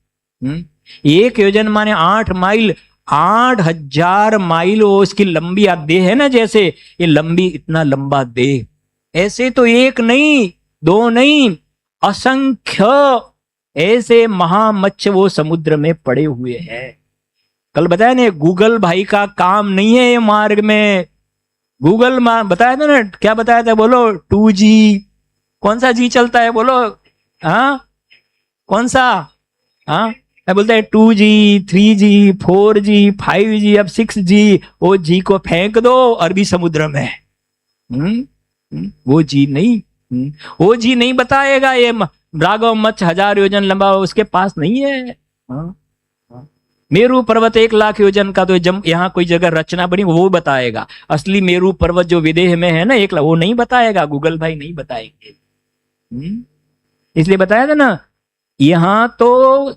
1 योजन माने 8 माइल, 8000 माइल वो उसकी लंबी देह है ना, जैसे ये लंबी, इतना लंबा देह। ऐसे तो 1 नहीं 2 नहीं, असंख्य ऐसे महामच्छ वो समुद्र में पड़े हुए हैं। कल बताया ना, गूगल भाई का काम नहीं है ये मार्ग में। गूगल बताया था ना, क्या बताया था बोलो? 2G, कौन सा जी चलता है बोलो? हाँ कौन सा? हाँ बोलते हैं 2G, 3G, 4G, 5G, अब 6G। वो जी को फेंक दो अरबी समुद्र में। वो जी नहीं, वो जी नहीं बताएगा। ये राघव मच्छ 1000 योजन लंबा उसके पास नहीं है। मेरू पर्वत 1 लाख योजन का, तो यहाँ कोई जगह रचना बनी वो बताएगा। असली मेरू पर्वत जो विदेह में है ना 1 लाख, वो नहीं बताएगा, गूगल भाई नहीं बताएंगे। इसलिए बताया था ना, यहां तो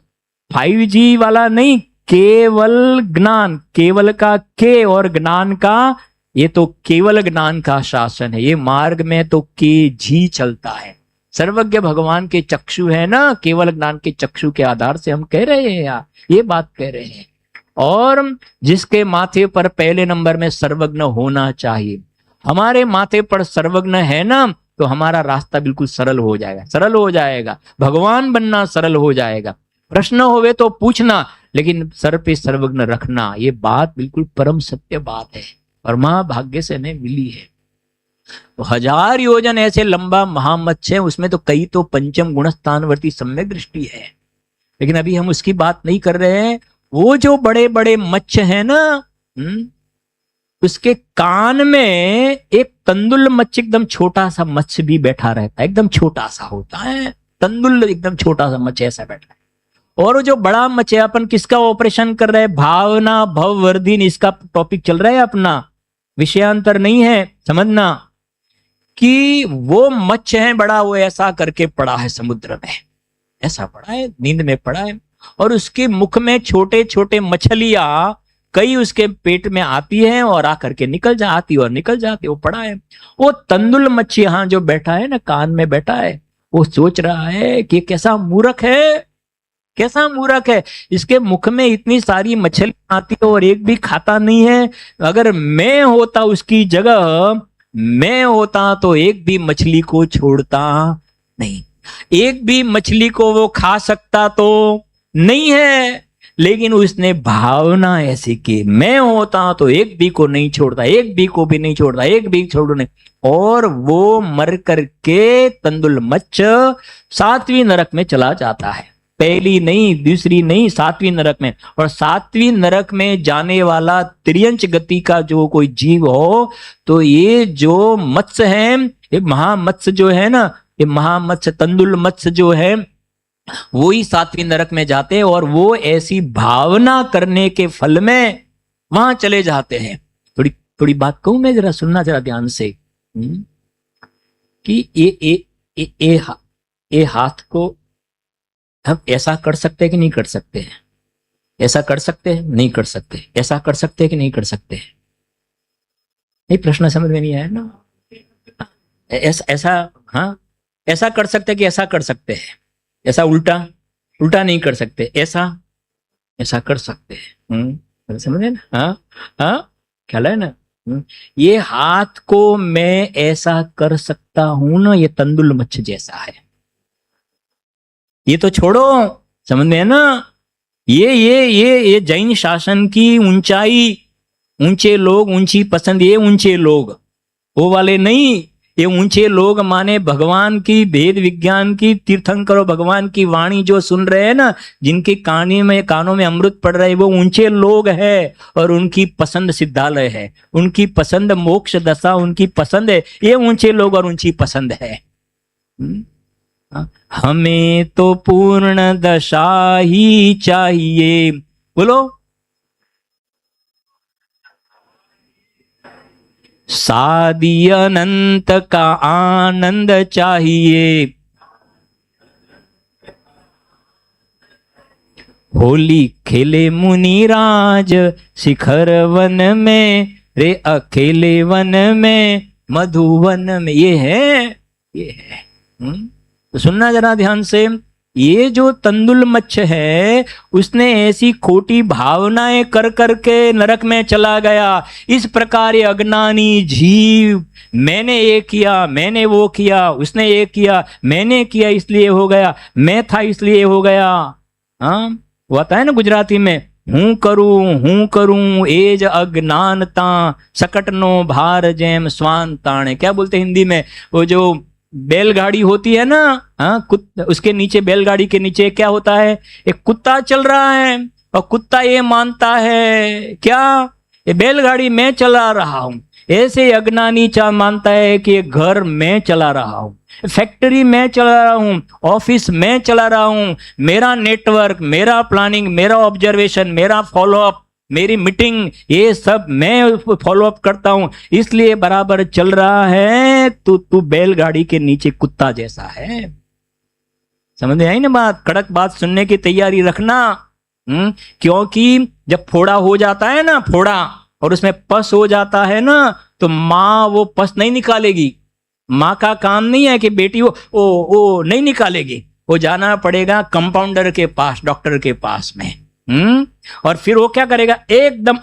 5G वाला नहीं, केवल ज्ञान, केवल का के और ज्ञान का, ये तो केवल ज्ञान का शासन है। ये मार्ग में तो जी चलता है। सर्वज्ञ भगवान के चक्षु है ना, केवल ज्ञान के चक्षु के आधार से हम कह रहे हैं यार, ये बात कह रहे हैं। और जिसके माथे पर पहले नंबर में सर्वज्ञ होना चाहिए, हमारे माथे पर सर्वज्ञ है ना, तो हमारा रास्ता बिल्कुल सरल हो जाएगा, सरल हो जाएगा। भगवान बनना सरल हो जाएगा। प्रश्न होवे तो पूछना, लेकिन सर पे सर्वज्ञ रखना, ये बात बिल्कुल परम सत्य बात है और महाभाग्य से हमें मिली है। तो 1000 योजन ऐसे लंबा महामच्छ है, उसमें तो कई तो पंचम गुणस्थानवर्ती सम्यक दृष्टि है, लेकिन अभी हम उसकी बात नहीं कर रहे हैं। वो जो बड़े बड़े मच्छ है ना, उसके कान में एक तंदुल मच्छ, एकदम छोटा सा मच्छ भी बैठा रहता है, एकदम छोटा सा होता है तंदुल, एकदम छोटा सा मच्छ ऐसा बैठा है। और जो बड़ा मच्छ है, अपन किसका ऑपरेशन कर रहे हैं? भावना भववर्धिनी, इसका टॉपिक चल रहा है अपना, विषयांतर नहीं है। समझना कि वो मच्छ है बड़ा, वो ऐसा करके पड़ा है समुद्र में, ऐसा पड़ा है, नींद में पड़ा है। और उसके मुख में छोटे छोटे मछलियां कई उसके पेट में आती हैं और आकर के निकल जाती और निकल जाती, वो पड़ा है। वो तंदुल मच्छ यहां जो बैठा है ना, कान में बैठा है, वो सोच रहा है कि कैसा मूर्ख है, कैसा मूर्ख है, इसके मुख में इतनी सारी मछली आती है और एक भी खाता नहीं है। अगर मैं होता उसकी जगह, मैं होता तो एक भी मछली को छोड़ता नहीं, एक भी मछली को वो खा सकता तो नहीं है, लेकिन उसने भावना ऐसी की, मैं होता तो एक भी को नहीं छोड़ता, एक भी को भी नहीं छोड़ता, एक भी छोड़ो नहीं। और वो मर करके तंदुल मच्छ 7वीं नरक में चला जाता है। पहली नहीं, दूसरी नहीं, 7वीं नरक में। और 7वीं नरक में जाने वाला त्रियंच गति का जो कोई जीव हो, तो ये जो मत्स्य है, ये महामत्स्य जो है ना, ये महामत्स्य तंदुल मत्स्य जो है, वो ही 7वीं नरक में जाते हैं। और वो ऐसी भावना करने के फल में वहां चले जाते हैं। थोड़ी थोड़ी बात कहूं मैं, जरा सुनना जरा ध्यान से। कि ये हाथ को हम ऐसा कर सकते हैं कि नहीं कर सकते हैं? ऐसा कर सकते हैं, नहीं कर सकते? ऐसा कर सकते हैं कि नहीं कर सकते? नहीं, प्रश्न समझ में नहीं आया ना? ऐसा हाँ, ऐसा कर सकते हैं कि ऐसा कर सकते हैं? ऐसा उल्टा नहीं कर सकते, ऐसा कर सकते हैं। समझे ना? हाँ, ख्याल है ना? ये हाथ को मैं ऐसा कर सकता हूं ना, ये तंदुल मत्स्य जैसा है। ये तो छोड़ो, समझ में है ना? ये जैन शासन की ऊंचाई, ऊंचे लोग, ऊंची पसंद, ये ऊंचे लोग वो वाले नहीं। ये ऊंचे लोग माने भगवान की, वेद विज्ञान की, तीर्थंकरों भगवान की वाणी जो सुन रहे हैं ना, जिनके कानों में अमृत पड़ रहे हैं, वो ऊंचे लोग हैं। और उनकी पसंद सिद्धालय है, उनकी पसंद मोक्ष दशा, उनकी पसंद है। ये ऊंचे लोग और ऊंची पसंद है। हमें तो पूर्ण दशा ही चाहिए। बोलो, सादी अनंत का आनंद चाहिए। होली खेले मुनिराज शिखर वन में, रे अकेले वन में, मधुवन में। ये है। तो सुनना जरा ध्यान से। ये जो तंदुल मत्स्य है, उसने ऐसी खोटी भावनाएं कर करके नरक में चला गया। इस प्रकार ये अज्ञानी जीव, मैंने ये किया, मैंने वो किया, उसने ये किया, मैंने किया इसलिए हो गया, मैं था इसलिए हो गया। हाँ, वो आता है ना गुजराती में, हूं करूं एज अज्ञानता, सकटनो भार जेम स्वान ताणे। क्या बोलते हिंदी में? वो जो बैलगाड़ी होती है ना, हाँ, उसके नीचे, बैलगाड़ी के नीचे क्या होता है? एक कुत्ता चल रहा है, और कुत्ता ये मानता है क्या? ये बैलगाड़ी मैं चला रहा हूं। ऐसे अज्ञानी मानता है कि ये घर मैं चला रहा हूं, फैक्ट्री में चला रहा हूं, ऑफिस में चला रहा हूं, मेरा नेटवर्क, मेरा प्लानिंग, मेरा ऑब्जर्वेशन, मेरा फॉलोअप, मेरी मीटिंग, ये सब मैं फॉलोअप करता हूं, इसलिए बराबर चल रहा है। तू बैलगाड़ी के नीचे कुत्ता जैसा है। समझ में आई ना बात? कड़क बात सुनने की तैयारी रखना। क्योंकि जब फोड़ा हो जाता है ना, फोड़ा, और उसमें पस हो जाता है ना, तो माँ वो पस नहीं निकालेगी। माँ का काम नहीं है कि बेटी वो नहीं निकालेगी, वो जाना पड़ेगा कंपाउंडर के पास, डॉक्टर के पास में। और फिर वो क्या करेगा? एकदम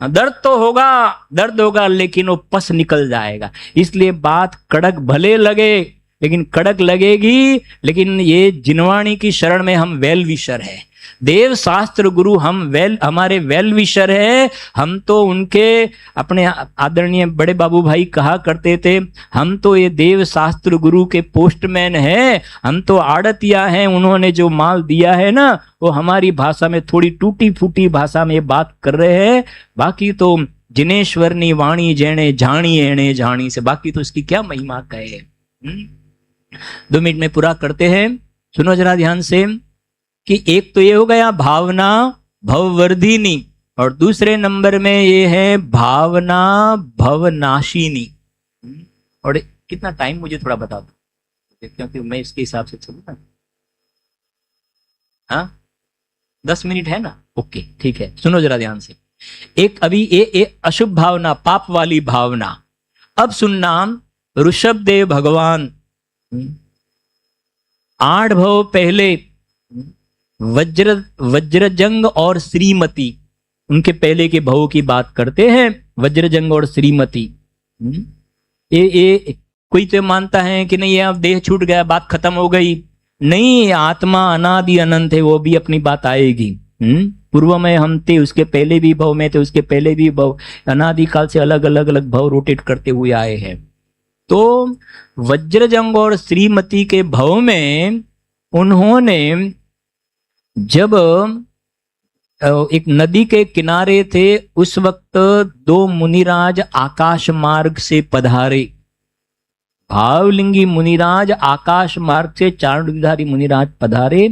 दर्द तो होगा, लेकिन वो पस निकल जाएगा। इसलिए बात कड़क भले लगे, लेकिन कड़क लगेगी। लेकिन ये जिनवाणी की शरण में हम वेल विशर है, देव शास्त्र गुरु हमारे वेल विशर है। हम तो उनके, अपने आदरणीय बड़े बाबू भाई कहा करते थे, हम तो ये देव शास्त्र गुरु के पोस्टमैन हैं, हम तो आड़तिया हैं। उन्होंने जो माल दिया है ना, वो हमारी भाषा में, थोड़ी टूटी फूटी भाषा में बात कर रहे हैं। बाकी तो जिनेश्वरनी वाणी जेणे जानी एणे जानी से, बाकी तो इसकी क्या महिमा कहे। 2 मिनट में पूरा करते हैं। सुनो जरा ध्यान से कि एक तो ये हो गया भावना भववर्धिनी, और दूसरे नंबर में ये है भावना भवनाशिनी। और कितना टाइम मुझे थोड़ा बता दो, क्योंकि मैं इसके हिसाब से चलूँ ना। हाँ, 10 मिनट है ना? ओके, ठीक है। सुनो जरा ध्यान से। एक अभी ये अशुभ भावना, पाप वाली भावना। अब सुनना, ऋषभ देव भगवान 8 भव पहले वज्रजंग और श्रीमती, उनके पहले के भवों की बात करते हैं। वज्रजंग और श्रीमती, ये कोई तो मानता है कि नहीं, अब देह छूट गया, बात खत्म हो गई। नहीं, आत्मा अनादि अनंत है, वो भी अपनी बात आएगी। पूर्व में हम थे, उसके पहले भी भव में थे, उसके पहले भी भव, अनादि काल से अलग अलग भव रोटेट करते हुए आए हैं। तो वज्रजंग और श्रीमती के भव में उन्होंने जब एक नदी के किनारे थे, उस वक्त दो मुनिराज आकाश मार्ग से पधारे। भावलिंगी मुनिराज आकाश मार्ग से चांडधारी मुनिराज पधारे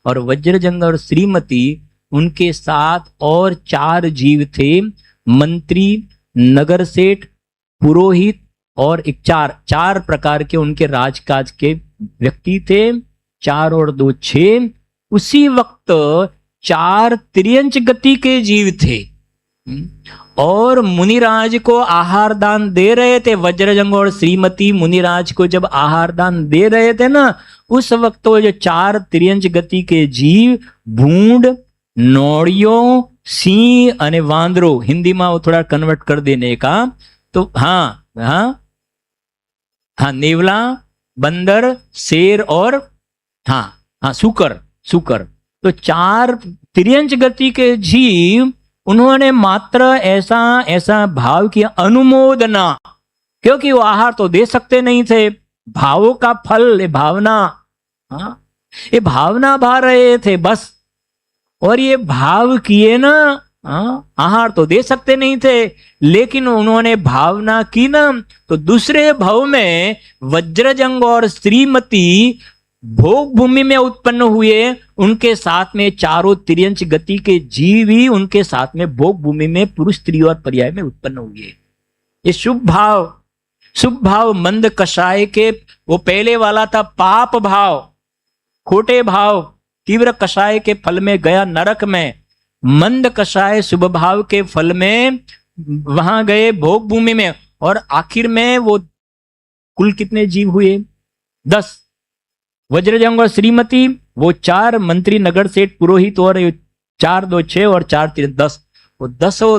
और वज्रजंग और श्रीमती उनके साथ और 4 जीव थे, मंत्री, नगर सेठ, पुरोहित और एक चार प्रकार के उनके राजकाज के व्यक्ति थे। 4 और 2 6। उसी वक्त 4 तिर्यंच गति के जीव थे और मुनिराज को आहार दान दे रहे थे। वज्रजंग और श्रीमती मुनिराज को जब आहार दान दे रहे थे ना, उस वक्त तो जो 4 तिर्यंच गति के जीव भूंड, नौड़ियों, सिंह अने वांदरो, हिंदी में वो थोड़ा कन्वर्ट कर देने का तो हाँ, नेवला, बंदर, शेर और सुकर। तो 4 तिर्यंच गति के जीव, उन्होंने मात्र ऐसा भाव किया, अनुमोदना, क्योंकि वो आहार तो दे सकते नहीं थे। भावों का फल ये भावना, ये भावना भा रहे थे बस। और ये भाव किए ना, आहार तो दे सकते नहीं थे, लेकिन उन्होंने भावना की ना, तो दूसरे भाव में वज्रजंग और श्रीमती भोग भूमि में उत्पन्न हुए। उनके साथ में 4 तिर्यंच गति के जीव ही उनके साथ में भोग भूमि में पुरुष, स्त्री और पर्याय में उत्पन्न हुए। ये शुभ भाव मंद कषाय के, वो पहले वाला था पाप भाव, खोटे भाव, तीव्र कषाय के फल में गया नरक में। मंद कषाय शुभ भाव के फल में वहां गए भोग भूमि में। और आखिर में वो कुल कितने जीव हुए? 10। वज्रजंग और श्रीमती, वो 4 मंत्री, नगर सेठ, पुरोहित और 4 2 6 और 4 3 10। वो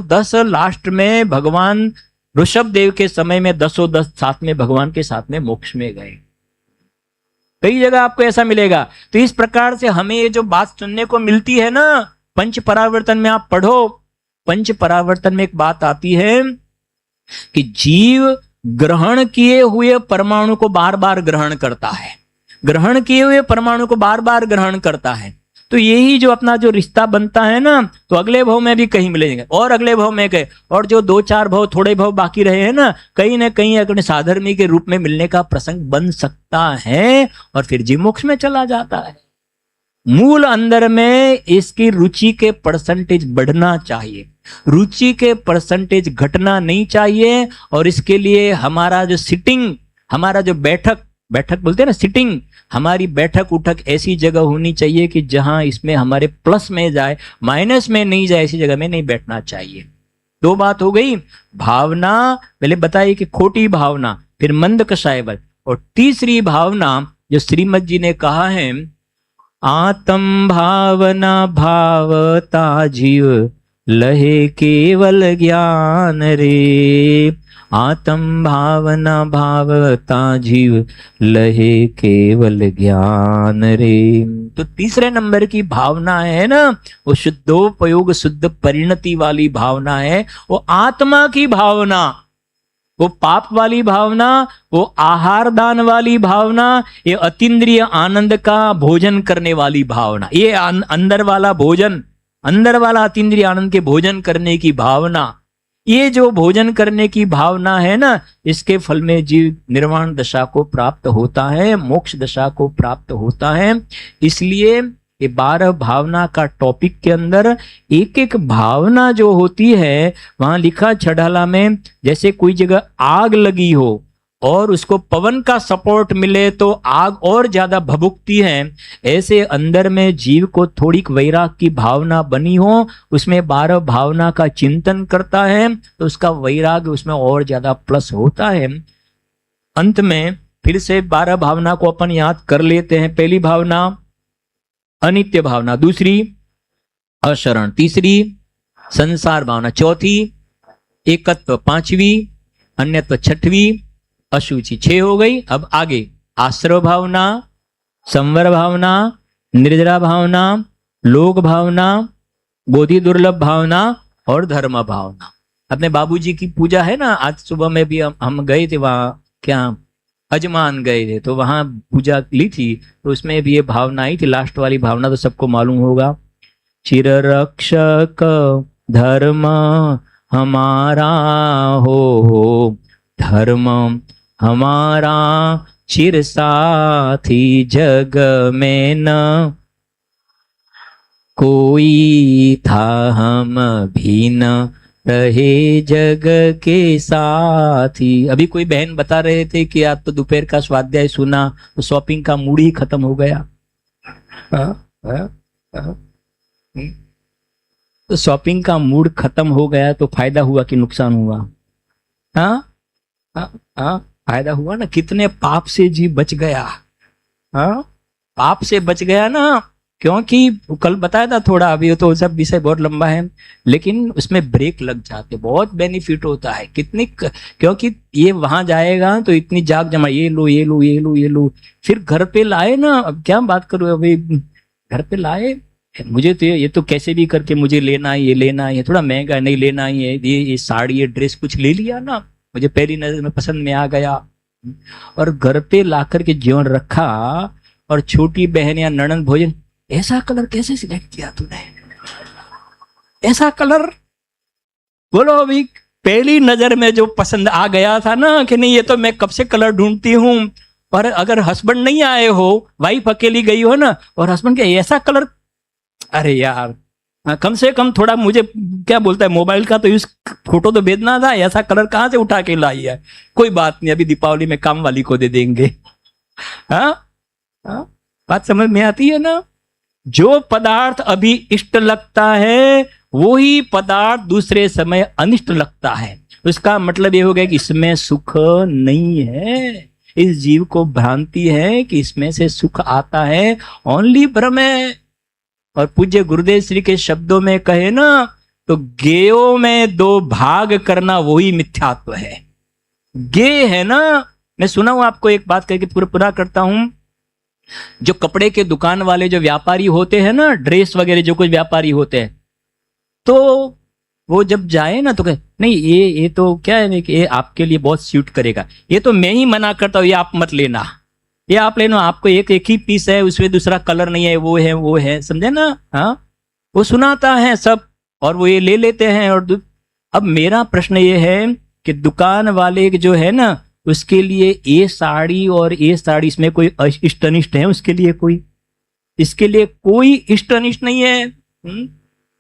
10 लास्ट में भगवान ऋषभ देव के समय में 10 साथ में भगवान के साथ में मोक्ष में गए। कई जगह आपको ऐसा मिलेगा। तो इस प्रकार से हमें ये जो बात सुनने को मिलती है ना, पंच परावर्तन में आप पढ़ो, पंच परावर्तन में एक बात आती है कि जीव ग्रहण किए हुए परमाणु को बार बार ग्रहण करता है, ग्रहण किए हुए परमाणु को बार बार ग्रहण करता है। तो यही जो अपना जो रिश्ता बनता है ना, तो अगले भाव में भी कहीं मिलेंगे और अगले भाव में गए, और जो 2-4 भाव थोड़े भाव बाकी रहे हैं ना कहीं अपने साधर्मी के रूप में मिलने का प्रसंग बन सकता है और फिर जीव मोक्ष में चला जाता है। मूल अंदर में इसकी रुचि के परसेंटेज बढ़ना चाहिए, रुचि के परसेंटेज घटना नहीं चाहिए। और इसके लिए हमारा जो सिटिंग, हमारा जो बैठक बोलते हैं ना, सिटिंग, हमारी बैठक उठक ऐसी जगह होनी चाहिए कि जहां इसमें हमारे प्लस में जाए, माइनस में नहीं जाए, ऐसी जगह में नहीं बैठना चाहिए। 2 बात हो गई। भावना पहले बताइए कि खोटी भावना, फिर मंद कषायवल, और तीसरी भावना जो श्रीमद जी ने कहा है, आत्म भावना भावता जीव लहे केवल ज्ञान रे। आत्म भावना भावता जीव लहे केवल ज्ञान रे। तो तीसरे नंबर की भावना है ना, वो शुद्धोपयोग, शुद्ध परिणति वाली भावना है, वो आत्मा की भावना, वो पाप वाली भावना, वो आहार दान वाली भावना, ये अतीन्द्रिय आनंद का भोजन करने वाली भावना, ये अंदर वाला भोजन, अंदर वाला अतीन्द्रिय आनंद के भोजन करने की भावना, ये जो भोजन करने की भावना है ना, इसके फल में जीव निर्वाण दशा को प्राप्त होता है, मोक्ष दशा को प्राप्त होता है। इसलिए ये 12 भावना का टॉपिक के अंदर एक एक भावना जो होती है, वहां लिखा छड़ाला में, जैसे कोई जगह आग लगी हो और उसको पवन का सपोर्ट मिले तो आग और ज्यादा भभुकती है, ऐसे अंदर में जीव को थोड़ी वैराग की भावना बनी हो, उसमें 12 भावना का चिंतन करता है तो उसका वैराग उसमें और ज्यादा प्लस होता है। अंत में फिर से 12 भावना को अपन याद कर लेते हैं। पहली भावना अनित्य भावना, दूसरी अशरण, तीसरी संसार भावना, चौथी एकत्व, 5वीं अन्यत्व, 6वीं अशुचि, 6 हो गई। अब आगे आश्रव भावना, संवर भावना, निर्जरा भावना, लोक भावना, बोधि दुर्लभ भावना और धर्म भावना। अपने बाबूजी की पूजा है ना, आज सुबह में भी हम गए थे वहां, क्या अजमान गए थे, तो वहां पूजा ली थी, तो उसमें भी ये भावना आई थी। लास्ट वाली भावना तो सबको मालूम होगा, चिर रक्षक धर्म हमारा हो, धर्म हमारा चिर साथी, जग में न कोई था, हम भी न रहे जग के साथी। अभी कोई बहन बता रहे थे कि आज तो दोपहर का स्वाध्याय सुना तो शॉपिंग का मूड ही खत्म हो गया। तो शॉपिंग का मूड खत्म हो गया तो फायदा हुआ कि नुकसान हुआ? फायदा हुआ ना। कितने पाप से जी बच गया। पाप से बच गया ना, क्योंकि कल बताया था थोड़ा, अभी तो सब विषय बहुत लंबा है, लेकिन उसमें ब्रेक लग जाते, बहुत बेनिफिट होता है। क्योंकि ये वहां जाएगा तो इतनी जाग जमा, ये लो ये लो ये लो ये लो, फिर घर पे लाए ना, अब क्या बात करूं, अभी घर पे लाए, मुझे तो ये तो कैसे भी करके मुझे लेना है, ये लेना है, थोड़ा महंगा नहीं लेना ही है, ये साड़ी ये ड्रेस कुछ ले लिया ना, मुझे पहली नजर में पसंद में आ गया, और घर पे लाकर के जीवन रखा, और छोटी बहन या ननद भोजन, ऐसा कलर कैसे सिलेक्ट किया तूने, ऐसा कलर, बोलो अभी पहली नजर में जो पसंद आ गया था ना कि नहीं, ये तो मैं कब से कलर ढूंढती हूं। और अगर हस्बैंड नहीं आए हो, वाइफ अकेली गई हो ना, और हस्बैंड के ऐसा कलर, अरे यार कम से कम थोड़ा मुझे क्या बोलता है, मोबाइल का तो यूज, फोटो तो भेजना था, ऐसा कलर कहां से उठा के लाई है। कोई बात नहीं, अभी दीपावली में काम वाली को दे देंगे। बात समझ में आती है ना। जो पदार्थ अभी इष्ट लगता है वही पदार्थ दूसरे समय अनिष्ट लगता है। उसका मतलब ये हो गया कि इसमें सुख नहीं है। इस जीव को भ्रांति है कि इसमें से सुख आता है, ओनली भ्रम है। और पूज्य गुरुदेव श्री के शब्दों में कहे ना, तो गेयों में दो भाग करना वही मिथ्यात्व है। गे है ना, मैं सुना हूं आपको एक बात करके पूरा करता हूं। जो कपड़े के दुकान वाले जो व्यापारी होते हैं ना, ड्रेस वगैरह जो कुछ व्यापारी होते हैं, तो वो जब जाए ना तो कहे नहीं ये तो क्या है कि ये आपके लिए बहुत सूट करेगा, ये तो मैं ही मना करता हूं, ये आप मत लेना, ये आप लेना, आपको एक ही पीस है, उसमें दूसरा कलर नहीं है, वो है, समझे ना। हाँ, वो सुनाता है सब, और वो ये ले लेते हैं। और अब मेरा प्रश्न ये है कि दुकान वाले जो है ना, उसके लिए ये साड़ी और ये साड़ी, इसमें कोई इष्ट अनिष्ट है उसके लिए? कोई, इसके लिए कोई इष्ट अनिष्ट नहीं है।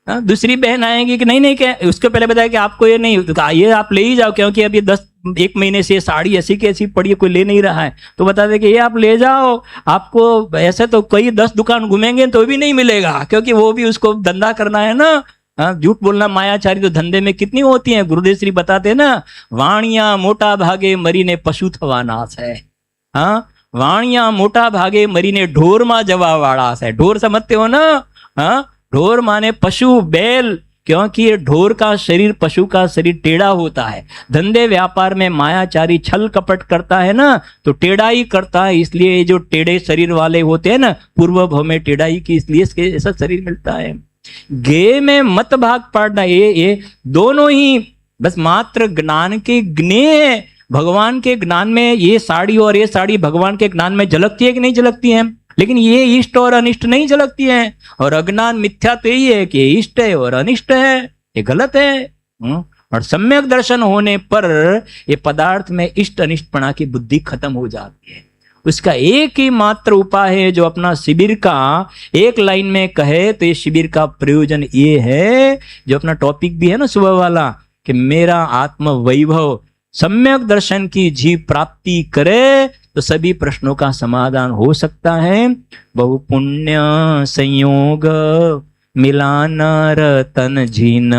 दूसरी बहन आएगी कि नहीं क्या, उसको पहले बताया कि आपको ये नहीं, ये आप ले ही जाओ, क्योंकि अब ये 1 महीने से ये साड़ी ऐसी की ऐसी पड़ी है, कोई ले नहीं रहा है, तो बता दे कि ये आप ले जाओ, आपको ऐसे तो कई 10 दुकान घूमेंगे तो भी नहीं मिलेगा, क्योंकि वो भी उसको धंधा करना है ना। झूठ बोलना मायाचारी तो धंधे में कितनी होती है। गुरुदेव श्री बताते ना, वाणिया मोटा भागे मरीने पशु थवा नाश है। वाणिया मोटा भागे मरीने ढोर मा जवा वाड़ास है। ढोर समझते हो ना। ढोर माने पशु, बैल, क्योंकि ये ढोर का शरीर, पशु का शरीर टेढ़ा होता है। धंधे व्यापार में मायाचारी छल कपट करता है ना, तो टेढ़ा ही करता है। इसलिए जो टेढ़े शरीर वाले होते हैं ना, पूर्व भव में टेढ़ाई की, इसलिए इसके ऐसा शरीर मिलता है। गे में मत भाग पड़ना, ये दोनों ही बस मात्र ज्ञान के ज्ञेय है। भगवान के ज्ञान में ये साड़ी और ये साड़ी भगवान के ज्ञान में झलकती है कि नहीं झलकती है? लेकिन ये इष्ट और अनिष्ट नहीं झलकती है। और अज्ञान मिथ्या तो यही है कि ये इष्ट है और अनिष्ट है, ये गलत है। और सम्यक दर्शन होने पर ये पदार्थ में इष्ट अनिष्टपणा की बुद्धि खत्म हो जाती है। उसका एक ही मात्र उपाय है, जो अपना शिविर का एक लाइन में कहे तो ये शिविर का प्रयोजन ये है, जो अपना टॉपिक भी है ना सुबह वाला, कि मेरा आत्म वैभव सम्यक दर्शन की जीव प्राप्ति करे तो सभी प्रश्नों का समाधान हो सकता है। बहु पुण्य संयोग मिला नर तन जीन,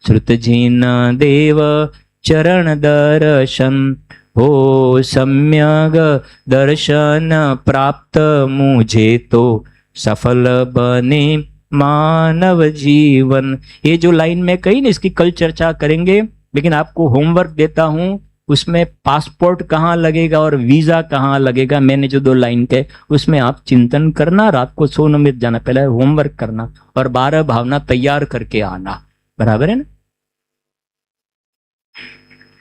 श्रुत जीन देव चरण दर्शन, हो सम्यक दर्शन प्राप्त मुझे तो सफल बने मानव जीवन। ये जो लाइन में कही ना, इसकी कल चर्चा करेंगे, लेकिन आपको होमवर्क देता हूं, उसमें पासपोर्ट कहाँ लगेगा और वीजा कहाँ लगेगा, मैंने जो 2 लाइन के उसमें आप चिंतन करना। रात को सोने में जाना, पहले होमवर्क करना और 12 भावना तैयार करके आना, बराबर है ना।